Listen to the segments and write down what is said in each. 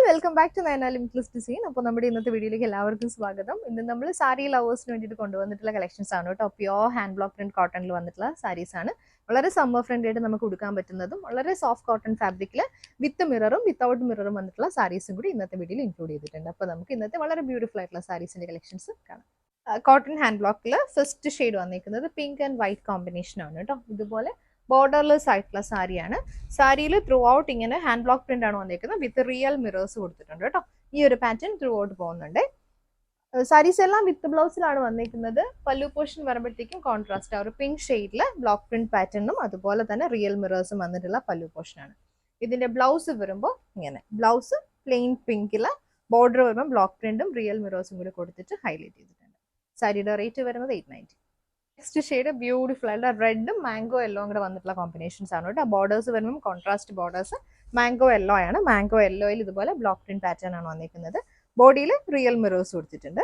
Welcome back to Nayana limitless design. അപ്പോൾ നമ്മുടെ ഇന്നത്തെ വീഡിയോയിലേക്ക് എല്ലാവർക്കും സ്വാഗതം. ഇന്ന് നമ്മൾ സാരി ലവേഴ്സിന് വേണ്ടിയിട്ട് കൊണ്ടുവന്നിട്ടുള്ള കളക്ഷൻസ് ആണ് കേട്ടോ. പ്യോർ ഹാൻഡ് ബ്ലോക്ക് പ്രിന്റ് കോട്ടണിൽ വന്നിട്ടുള്ള സാരീസ് ആണ്. വളരെ സമ്മർ ഫ്രണ്ട്ലി ആയിട്ട് നമുക്ക് കൊടുക്കാൻ പറ്റുന്നതും വളരെ സോഫ്റ്റ് കോട്ടൺ ഫാബ്രിക്കിൽ വിത്ത് മിററും വിത്തൗട്ട് മിററും വന്നിട്ടുള്ള സാരീസും കൂടി ഇന്നത്തെ വീഡിയോയിൽ ഇൻക്ലൂഡ് ചെയ്തിട്ടുണ്ട്. അപ്പോൾ നമുക്ക് ഇന്നത്തെ വളരെ ബ്യൂട്ടിഫുൾ ആയിട്ടുള്ള സാരീസിന്റെ കളക്ഷൻസ് കാണാം. കോട്ടൺ ഹാൻഡ് ബ്ലോക്കിൽ ഫസ്റ്റ് ഷെയ്ഡ് വന്നിരിക്കുന്നത് പിങ്ക് ആൻഡ് വൈറ്റ് കോമ്പിനേഷൻ ആണ് കേട്ടോ. ഇതുപോലെ ബോർഡർലെസ് ആയിട്ടുള്ള സാരിയാണ്. സാരിയിൽ ത്രൂ ഔട്ട് ഇങ്ങനെ ഹാൻഡ് ബ്ലോക്ക് പ്രിന്റ് ആണ് വന്നിരിക്കുന്നത് വിത്ത് റിയൽ മിറേഴ്സ് കൊടുത്തിട്ടുണ്ട് കേട്ടോ. ഈ ഒരു പാറ്റേൺ ത്രൂ ഔട്ട് പോകുന്നുണ്ട്. സാരീസ് എല്ലാം വിത്ത് ബ്ലൗസിലാണ് വന്നിരിക്കുന്നത്. പല്ലു പോർഷൻ വരുമ്പോഴത്തേക്കും കോൺട്രാസ്റ്റ് ആ ഒരു പിങ്ക് ഷെയ്ഡില് ബ്ലോക്ക് പ്രിന്റ് പാറ്റേണും അതുപോലെ തന്നെ റിയൽ മിറേഴ്സും വന്നിട്ടുള്ള പല്ലു പോർഷൻ ആണ്. ഇതിന്റെ ബ്ലൗസ് വരുമ്പോൾ ഇങ്ങനെ ബ്ലൗസ് പ്ലെയിൻ പിങ്കില് ബോർഡർ വരുമ്പോൾ ബ്ലോക്ക് പ്രിന്റും റിയൽ മിറേഴ്സും കൂടി കൊടുത്തിട്ട് ഹൈലൈറ്റ് ചെയ്തിട്ടുണ്ട്. സാരിയുടെ റേറ്റ് വരുന്നത് 890. നെക്സ്റ്റ് ഷെയ്ഡ് ബ്യൂട്ടിഫുൾ ആയിട്ട് റെഡും മാംഗോ യെല്ലോ കൂടെ വന്നിട്ടുള്ള കോമ്പിനേഷൻസ് ആണ് കേട്ടോ. ബോർഡേഴ്സ് വരുമ്പോൾ കോൺട്രാസ്റ്റ് ബോർഡേഴ്സ് മാംഗോ യെല്ലോ ആണ്. മാംഗോ യെല്ലോയിൽ ഇതുപോലെ ബ്ലോക്ക് പ്രിന്റ് പാറ്റേൺ ആണ് വന്നിരിക്കുന്നത്. ബോഡിയിൽ റിയൽ മിറേഴ്സ് കൊടുത്തിട്ടുണ്ട്.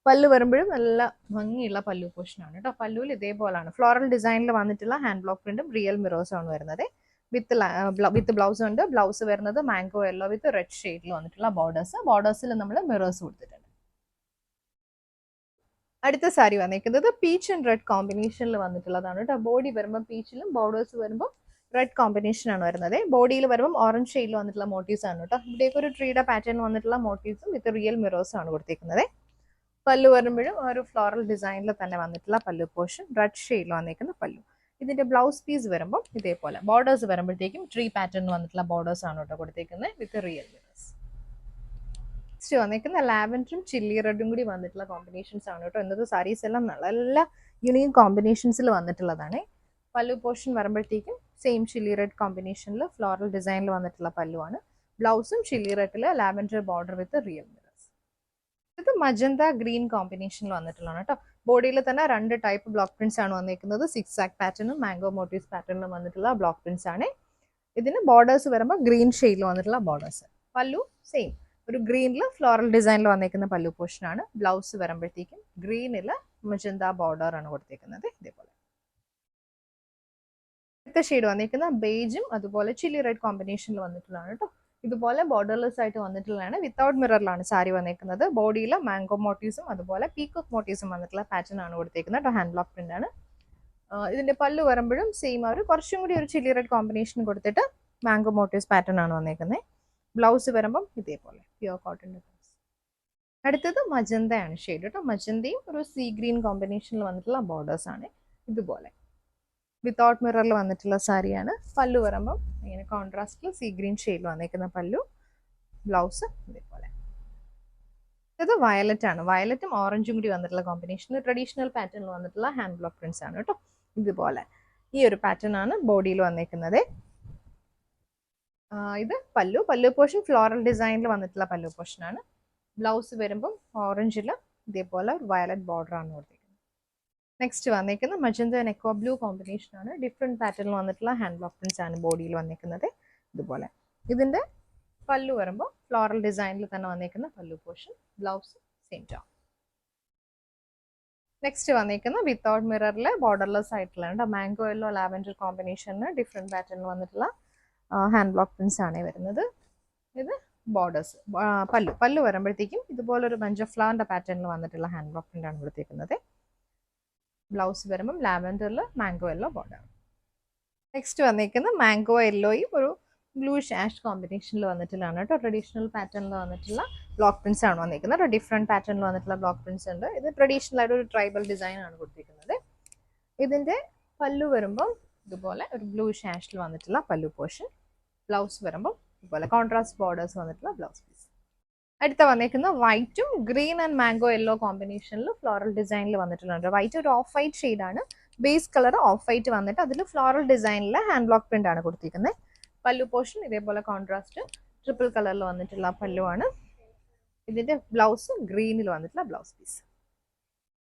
പല്ലു വരുമ്പോഴും നല്ല ഭംഗിയുള്ള പല്ലു പോർഷൻ ആണ് കേട്ടോ. പല്ലുവിൽ ഇതേപോലാണ് ഫ്ലോറൽ ഡിസൈനിൽ വന്നിട്ടുള്ള ഹാൻഡ് ബ്ലോക്ക് പ്രിന്റും റിയൽ മിറേഴ്സും ആണ് വരുന്നത്. വിത്ത് ബ്ലൗസ് ഉണ്ട്. ബ്ലൗസ് വരുന്നത് മാംഗോ യെല്ലോ വിത്ത് റെഡ് ഷെയ്ഡിൽ വന്നിട്ടുള്ള ബോർഡേഴ്സിൽ നമ്മൾ മിറേഴ്സ് കൊടുത്തിട്ടുണ്ട്. അടുത്ത സാരി വന്നിരിക്കുന്നത് പീച്ച് ആൻഡ് റെഡ് കോമ്പിനേഷനിൽ വന്നിട്ടുള്ളതാണ് കേട്ടോ. ബോഡി വരുമ്പോൾ പീച്ചിലും ബോർഡേഴ്സ് വരുമ്പോൾ റെഡ് കോമ്പിനേഷൻ ആണ് വരുന്നത്. ബോഡിയിൽ വരുമ്പോൾ ഓറഞ്ച് ഷെയ്ഡിൽ വന്നിട്ടുള്ള മോട്ടീവ്സ് ആണ് കേട്ടോ. ഇവിടേക്ക് ഒരു ട്രീയുടെ പാറ്റേൺ വന്നിട്ടുള്ള മോട്ടീവ്സും വിത്ത് റിയൽ മിറേഴ്സും ആണ് കൊടുത്തിരിക്കുന്നത്. പല്ലു വരുമ്പോഴും ഒരു ഫ്ലോറൽ ഡിസൈനിൽ തന്നെ വന്നിട്ടുള്ള പല്ലു പോർഷൻ റെഡ് ഷെയ്ഡിൽ വന്നിരിക്കുന്ന പല്ലു. ഇതിന്റെ ബ്ലൗസ് പീസ് വരുമ്പോൾ ഇതേപോലെ ബോർഡേഴ്സ് വരുമ്പോഴത്തേക്കും ട്രീ പാറ്റേൺ വന്നിട്ടുള്ള ബോർഡേഴ്സ് ആണ് കേട്ടോ കൊടുത്തിരിക്കുന്നത് വിത്ത് റിയൽ മിറേഴ്സ്. നെക്സ്റ്റ് വന്നിരിക്കുന്ന ലാവൻഡറും ചില്ലി റെഡും കൂടി വന്നിട്ടുള്ള കോമ്പിനേഷൻസ് ആണ് കേട്ടോ. ഇന്നത്തെ സാരീസ് എല്ലാം നല്ല യുണീക്ക് കോമ്പിനേഷൻസിൽ വന്നിട്ടുള്ളതാണ്. പല്ലു പോർഷൻ വരുമ്പോഴത്തേക്കും സെയിം ചില്ലി റെഡ് കോമ്പിനേഷനിൽ ഫ്ലോറൽ ഡിസൈനിൽ വന്നിട്ടുള്ള പല്ലുവാണ്. ബ്ലൗസും ചില്ലി റെഡിൽ lavender border with real mirrors. ഇത് മജന്ത ഗ്രീൻ കോമ്പിനേഷനിൽ വന്നിട്ടുള്ളതാണ് കേട്ടോ. ബോഡിയിൽ തന്നെ രണ്ട് ടൈപ്പ് ബ്ലോക്ക് പ്രിന്റ്സ് ആണ് വന്നിരിക്കുന്നത്. സിക്സ് ആക്ക് പാറ്റേണും മാംഗോ മോട്ടീവ്സ് പാറ്റേണിലും വന്നിട്ടുള്ള ബ്ലോക്ക് പ്രിന്റ്സ് ആണ്. ഇതിന് ബോർഡേഴ്സ് വരുമ്പോൾ ഗ്രീൻ ഷെയ്ഡിൽ വന്നിട്ടുള്ള ബോർഡേഴ്സ്. പല്ലു സെയിം ഒരു ഗ്രീനിൽ ഫ്ലോറൽ ഡിസൈനിൽ വന്നിരിക്കുന്ന പല്ലു പോർഷൻ ആണ്. ബ്ലൗസ് വരുമ്പോഴത്തേക്കും ഗ്രീനിൽ മജന്ത ബോർഡർ ആണ് കൊടുത്തിരിക്കുന്നത്. ഇതേപോലെ അടുത്ത ഷെയ്ഡ് വന്നിരിക്കുന്ന ബേജും അതുപോലെ ചില്ലി റെഡ് കോമ്പിനേഷനിൽ വന്നിട്ടുള്ളതാണ് കേട്ടോ. ഇതുപോലെ ബോർഡർലെസ് ആയിട്ട് വന്നിട്ടുള്ളതാണ്. വിത്തൗട്ട് മിററിലാണ് സാരി വന്നിരിക്കുന്നത്. ബോഡിയിൽ മാംഗോ മോട്ടീവ്സും അതുപോലെ പീകോക്ക് മോട്ടീവ്സും വന്നിട്ടുള്ള പാറ്റേൺ ആണ് കൊടുത്തിരിക്കുന്നത് കേട്ടോ. ഹാൻഡ് ബ്ലോക്ക് പ്രിന്റ് ആണ്. ഇതിന്റെ പല്ലു വരുമ്പോഴും സെയിം അവർ കുറച്ചും കൂടി ഒരു ചില്ലി റെഡ് കോമ്പിനേഷൻ കൊടുത്തിട്ട് മാംഗോ മോട്ടീവ്സ് പാറ്റേൺ ആണ് വന്നിരിക്കുന്നത്. ബ്ലൗസ് വരുമ്പം ഇതേപോലെ പ്യുവർ കോട്ടന്റെ ബ്ലൗസ്. അടുത്തത് മജന്തയാണ് ഷെയ്ഡ് കേട്ടോ. മജന്തയും ഒരു സീ ഗ്രീൻ കോമ്പിനേഷനിൽ വന്നിട്ടുള്ള ബോർഡേഴ്സ് ആണ്. ഇതുപോലെ വിത്തൗട്ട് മിററിൽ വന്നിട്ടുള്ള സാരിയാണ്. പല്ലു വരുമ്പം ഇങ്ങനെ കോൺട്രാസ്റ്റിൽ സീ ഗ്രീൻ ഷെയ്ഡിൽ വന്നിരിക്കുന്ന പല്ലു. ബ്ലൗസ് ഇതേപോലെ. ഇത് വയലറ്റ് ആണ്. വയലറ്റും ഓറഞ്ചും കൂടി വന്നിട്ടുള്ള കോമ്പിനേഷനിൽ ട്രഡീഷണൽ പാറ്റേണിൽ വന്നിട്ടുള്ള ഹാൻഡ് ബ്ലോക്ക് പ്രിന്റ്സ് ആണ് കേട്ടോ. ഇതുപോലെ ഈ ഒരു പാറ്റേൺ ആണ് ബോഡിയിൽ വന്നിരിക്കുന്നത്. ഇത് പല്ലു പോർഷൻ ഫ്ലോറൽ ഡിസൈനിൽ വന്നിട്ടുള്ള പല്ലു പോർഷൻ ആണ്. ബ്ലൗസ് വരുമ്പോൾ ഓറഞ്ചിൽ ഇതേപോലെ വയലറ്റ് ബോർഡർ ആണ് കൊടുത്തിരിക്കുന്നത്. നെക്സ്റ്റ് വന്നിരിക്കുന്ന magenta and aqua blue combination ആണ്. ഡിഫറെന്റ് പാറ്റേണിൽ വന്നിട്ടുള്ള ഹാൻഡ് ബ്ലോക്ക് പ്രിന്റ്സ് ആണ് ബോഡിയിൽ വന്നിരിക്കുന്നത്. ഇതുപോലെ ഇതിന്റെ പല്ലു വരുമ്പോൾ ഫ്ലോറൽ ഡിസൈനിൽ തന്നെ വന്നിരിക്കുന്ന പല്ലു portion. Blouse same tone. Next വന്നിരിക്കുന്ന വിത്തൗട്ട് മിററിൽ ബോർഡർലെസ് ആയിട്ടുള്ള മാംഗോ യെല്ലോ ലാവൻഡർ കോമ്പിനേഷന് ഡിഫറെന്റ് പാറ്റേണിൽ വന്നിട്ടുള്ള ഹാൻഡ് ബ്ലോക്ക് പ്രിന്റ്സ് ആണ് വരുന്നത്. ഇത് ബോർഡേഴ്സ്. പല്ലു വരുമ്പോഴത്തേക്കും ഇതുപോലൊരു ബഞ്ച് ഓഫ് ഫ്ലവറിന്റെ പാറ്റേണിൽ വന്നിട്ടുള്ള ഹാൻഡ് ബ്ലോക്ക് പ്രിന്റ് ആണ് കൊടുത്തിരിക്കുന്നത്. ബ്ലൗസ് വരുമ്പം ലാവൻഡറിൽ മാംഗോ യെല്ലോ ബോർഡർ. നെക്സ്റ്റ് വന്നിരിക്കുന്ന മാംഗോ യെല്ലോയും ഒരു ബ്ലൂഷ് ആഷ് കോമ്പിനേഷനിൽ വന്നിട്ടുള്ളതാണ് കേട്ടോ. ട്രഡീഷണൽ പാറ്റേണിൽ വന്നിട്ടുള്ള ബ്ലോക്ക് പ്രിന്റ്സ് ആണ് വന്നിരിക്കുന്നത്. ഡിഫറെന്റ് പാറ്റേണിൽ വന്നിട്ടുള്ള ബ്ലോക്ക് പ്രിന്റ്സ് ഉണ്ട്. ഇത് ട്രഡീഷണൽ ആയിട്ട് ഒരു ട്രൈബൽ ഡിസൈൻ ആണ് കൊടുത്തിരിക്കുന്നത്. ഇതിന്റെ പല്ലു വരുമ്പം ഇതുപോലെ ഒരു ബ്ലൂ ഷാഷിൽ വന്നിട്ടുള്ള പല്ലു പോർഷൻ. ബ്ലൗസ് വരുമ്പോൾ ഇതുപോലെ കോൺട്രാസ്റ്റ് ബോർഡേഴ്സ് വന്നിട്ടുള്ള ബ്ലൗസ് പീസ്. അടുത്ത വന്നിരിക്കുന്ന വൈറ്റും ഗ്രീൻ ആൻഡ് മാംഗോ യെല്ലോ കോമ്പിനേഷനിൽ ഫ്ലോറൽ ഡിസൈനിൽ വന്നിട്ടുണ്ട്. വൈറ്റ് ഒരു ഓഫ് വൈറ്റ് ഷെയ്ഡ് ആണ്. ബേസ് കളർ ഓഫ് വൈറ്റ് വന്നിട്ട് അതിൽ ഫ്ലോറൽ ഡിസൈനിൽ ഹാൻഡ് ബ്ലോക്ക് പ്രിന്റ് ആണ് കൊടുത്തിരിക്കുന്നത്. പല്ലു പോർഷൻ ഇതേപോലെ കോൺട്രാസ്റ്റ് ട്രിപ്പിൾ കളറിൽ വന്നിട്ടുള്ള പല്ലുവാണ്. ഇതിന്റെ ബ്ലൗസ് ഗ്രീനിൽ വന്നിട്ടുള്ള ബ്ലൗസ് പീസ്.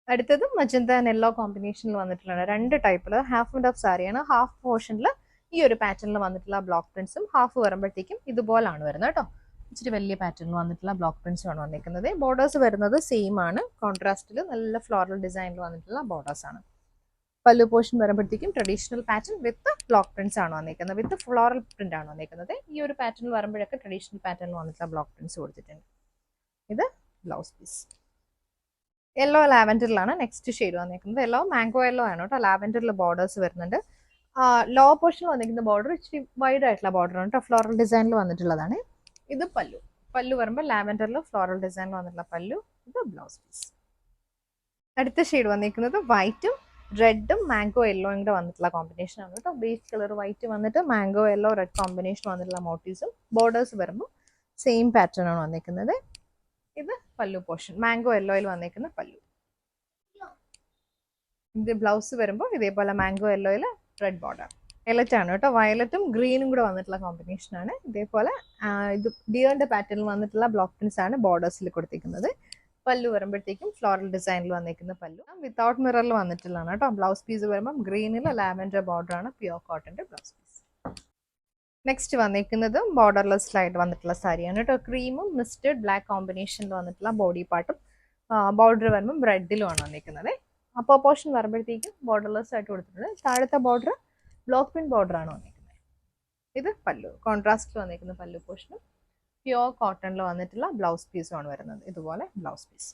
അടുത്തത് മജന്ത ആൻഡ് യെല്ലോ കോമ്പിനേഷനിൽ വന്നിട്ടുള്ള രണ്ട് ടൈപ്പിൽ ഹാഫ് ആൻഡ് ഹാഫ് സാരിയാണ്. ഹാഫ് പോർഷനിൽ ഈ ഒരു പാറ്റേണിൽ വന്നിട്ടുള്ള ബ്ലോക്ക് പ്രിന്റ്സും ഹാഫ് വരുമ്പോഴത്തേക്കും ഇതുപോലാണ് വരുന്നത് കേട്ടോ. ഇച്ചിരി വലിയ പാറ്റേണിൽ വന്നിട്ടുള്ള ബ്ലോക്ക് പ്രിന്റ്സും ആണ് വന്നിരിക്കുന്നത്. ബോർഡേഴ്സ് വരുന്നത് സെയിം ആണ്. കോൺട്രാസ്റ്റിൽ നല്ല ഫ്ലോറൽ ഡിസൈനിൽ വന്നിട്ടുള്ള ബോർഡേഴ്സ് ആണ്. പല്ലു പോർഷൻ വരുമ്പോഴത്തേക്കും ട്രഡീഷണൽ പാറ്റേൺ വിത്ത് ബ്ലോക്ക് പ്രിന്റ്സ് ആണ് വന്നിരിക്കുന്നത്, വിത്ത് ഫ്ലോറൽ പ്രിന്റ് ആണ് വന്നിരിക്കുന്നത്. ഈ ഒരു പാറ്റേൺ വരുമ്പോഴൊക്കെ ട്രഡീഷണൽ പാറ്റേണിൽ വന്നിട്ടുള്ള ബ്ലോക്ക് പ്രിന്റ്സ് കൊടുത്തിട്ടുണ്ട്. ഇത് ബ്ലൗസ് പീസ്. യെല്ലോ ലാവൻഡറിലാണ് നെക്സ്റ്റ് ഷെയ്ഡ് വന്നിരിക്കുന്നത്. യെല്ലോ മാംഗോ യെല്ലോ ആണ് കേട്ടോ. ലാവൻഡറിൽ ബോർഡേഴ്സ് വരുന്നുണ്ട്. ലോ പോർഷനിൽ വന്നിരിക്കുന്ന ബോർഡർ ഇച്ചിരി വൈഡ് ആയിട്ടുള്ള ബോർഡർ ആണ് കേട്ടോ. ഫ്ലോറൽ ഡിസൈനിൽ വന്നിട്ടുള്ളതാണ്. ഇത് പല്ലു. പല്ലു വരുമ്പോൾ ലാവൻഡറിൽ ഫ്ലോറൽ ഡിസൈനിൽ വന്നിട്ടുള്ള പല്ലു. ഇത് ബ്ലൗസ് പീസ്. അടുത്ത ഷെയ്ഡ് വന്നിരിക്കുന്നത് വൈറ്റും റെഡും മാംഗോ യെല്ലോയും കൂടെ വന്നിട്ടുള്ള കോമ്പിനേഷൻ ആണ് കേട്ടോ. ബേസ് കളർ വൈറ്റ് വന്നിട്ട് മാംഗോ യെല്ലോ റെഡ് കോമ്പിനേഷൻ വന്നിട്ടുള്ള മോട്ടീവ്സും ബോർഡേഴ്സ് വരുമ്പോൾ സെയിം പാറ്റേൺ ആണ് വന്നിരിക്കുന്നത്. ഇത് പല്ലു പോർഷൻ, മാംഗോ യെല്ലോയിൽ വന്നിരിക്കുന്ന പല്ലു. ഇത് ബ്ലൗസ് വരുമ്പോൾ ഇതേപോലെ മാംഗോ യെല്ലോയിൽ റെഡ് ബോർഡർ. വയലറ്റ് ആണ് കേട്ടോ. വയലറ്റും ഗ്രീനും കൂടെ വന്നിട്ടുള്ള കോമ്പിനേഷൻ ആണ്. ഇതേപോലെ ഇത് ഡിയറിന്റെ പാറ്റേണിൽ വന്നിട്ടുള്ള ബ്ലോക്ക് പ്രിന്റ്സ് ആണ് ബോർഡേഴ്സിൽ കൊടുത്തിരിക്കുന്നത്. പല്ലു വരുമ്പോഴത്തേക്കും ഫ്ലോറൽ ഡിസൈനിൽ വന്നിരിക്കുന്ന പല്ലു. വിത്തൗട്ട് മിററിൽ വന്നിട്ടുള്ളതാണ് കേട്ടോ. ബ്ലൗസ് പീസ് വരുമ്പോൾ ഗ്രീനിൽ ലാവൻഡർ ബോർഡർ ആണ്, പ്യുവർ കോട്ടന്റെ ബ്ലൗസ് പീസ്. നെക്സ്റ്റ് വന്നിരിക്കുന്നത് ബോർഡർലെസ് ആയിട്ട് വന്നിട്ടുള്ള സാരിയാണ് കേട്ടോ. ക്രീമും മിസ്റ്റഡ് ബ്ലാക്ക് കോമ്പിനേഷനിൽ വന്നിട്ടുള്ള ബോഡി പാർട്ടും ബോർഡർ വരുമ്പോൾ ബ്രെഡിലുമാണ് വന്നിരിക്കുന്നത്. അപ്പോൾ പോർഷൻ വരുമ്പോഴത്തേക്കും ബോർഡർലെസ് ആയിട്ട് കൊടുത്തിട്ടുണ്ട്. താഴത്തെ ബോർഡർ ബ്ലോക്ക് പ്രിന്റ് ബോർഡർ ആണ് വന്നിരിക്കുന്നത്. ഇത് പല്ലു, കോൺട്രാസ്റ്റിൽ വന്നിരിക്കുന്ന പല്ലു പോർഷനും പ്യുവർ കോട്ടണിൽ വന്നിട്ടുള്ള ബ്ലൗസ് പീസുമാണ് വരുന്നത്. ഇതുപോലെ ബ്ലൗസ് പീസ്.